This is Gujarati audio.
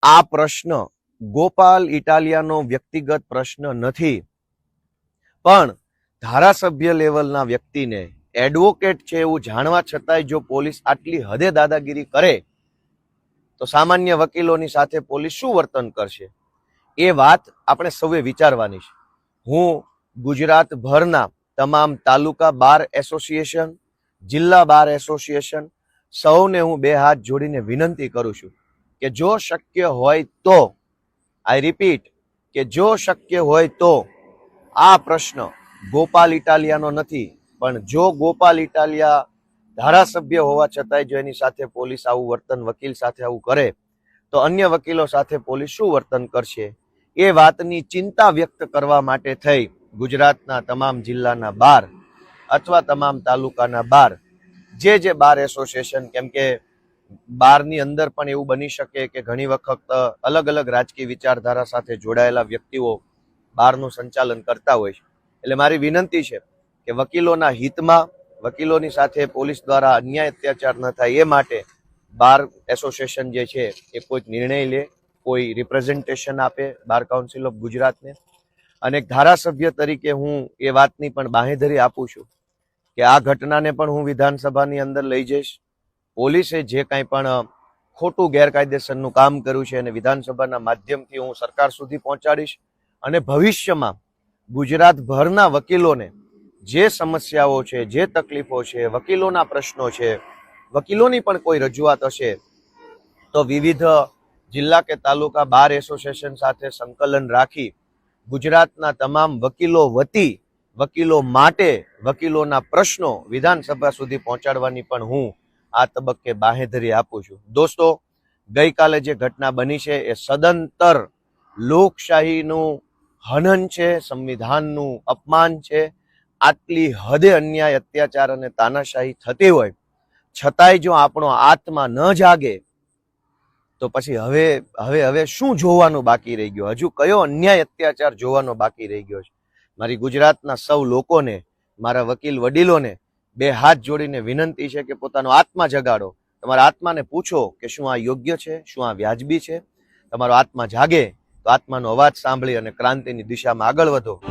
આ પ્રશ્ન ગોપાલ ઇટાલિયાનો વ્યક્તિગત પ્રશ્ન નથી, પણ ધારાસભ્ય લેવલના વ્યક્તિને એડવોકેટ છે એવું જાણવા છતાંય જો પોલીસ આટલી હદે દાદાગીરી કરે તો સામાન્ય વકીલોની સાથે પોલીસ શું વર્તન કરશે એ વાત આપણે સૌએ વિચારવાની છે. હું ગુજરાતભરના તમામ તાલુકા બાર એસોસિએશન, જિલ્લા બાર એસોસિએશન સૌને હું બે હાથ જોડીને વિનંતી કરું છું કે જો શક્ય હોય તો, આઈ રિપીટ, કે જો શક્ય હોય તો આ પ્રશ્ન ગોપાલ ઇટાલિયાનો નથી, પણ જો ગોપાલ ઇટાલિયા ધારાસભ્ય હોવા છતાંય જો એની સાથે પોલીસ આવું વર્તન, વકીલ સાથે આવું કરે તો અન્ય વકીલો સાથે પોલીસ શું વર્તન કરશે એ વાતની ચિંતા વ્યક્ત કરવા માટે થઈ ગુજરાતના તમામ જિલ્લાના બાર અથવા તમામ તાલુકાના બાર, જે બાર એસોસિએશન, કેમ કે બારની અંદર પણ એવું બની શકે કે ઘણી વખત અલગ અલગ રાજકીય વિચારધારા સાથે જોડાયેલા વ્યક્તિઓ બારનું સંચાલન કરતા હોય છે. એટલે મારી વિનંતી છે કે વકીલોના હિતમાં, વકીલોની સાથે પોલીસ દ્વારા અન્યાય અત્યાચાર ન થાય એ માટે બાર એસોસિએશન જે છે એ કોઈ નિર્ણય લે, કોઈ રિપ્રેઝન્ટેશન આપે બાર કાઉન્સિલ ઓફ ગુજરાતને. અને એક ધારાસભ્ય તરીકે હું એ વાતની પણ બાંહેધરી આપું છું કે આ ઘટનાને પણ હું વિધાનસભાની અંદર લઈ જઈશ. પોલીસે જે કાંઈ પણ ખોટું ગેરકાયદેસરનું કામ કર્યું છે અને વિધાનસભાના માધ્યમથી હું સરકાર સુધી પહોંચાડીશ. અને ભવિષ્યમાં ગુજરાતભરના વકીલોને જે સમસ્યાઓ છે, જે તકલીફો છે, વકીલોના પ્રશ્નો છે, વકીલોની પણ કોઈ રજૂઆત હશે તો વિવિધ જિલ્લા કે તાલુકા બાર એસોસિએશન સાથે સંકલન રાખી ગુજરાતના તમામ વકીલો વતી, વકીલો માટે વકીલોના પ્રશ્નો વિધાનસભા સુધી પહોંચાડવાની પણ હું આ તબક્કે બાંહેધરી આપું છું. દોસ્તો, ગઈકાલે જે ઘટના બની છે એ સદંતર લોકશાહીનું હનન છે, સંવિધાનનું અપમાન છે. આટલી હદે અન્યાય, અત્યાચાર અને તાનાશાહી થતી હોય છતાંય જો આપણો આત્મા ન જાગે તો પછી હવે શું જોવાનું બાકી રહી ગયો? હજુ કયો અન્યાય, અત્યાચાર જોવાનો બાકી રહી ગયો છે? મારી ગુજરાતના સૌ લોકોને, મારા વકીલ વડીલોને બે હાથ જોડીને વિનંતી છે કે પોતાનો આત્મા જગાડો. તમારા આત્માને પૂછો કે શું આ યોગ્ય છે, શું આ વ્યાજબી છે. તમારો આત્મા જાગે તો આત્માનો અવાજ સાંભળી અને ક્રાંતિની દિશામાં આગળ વધો.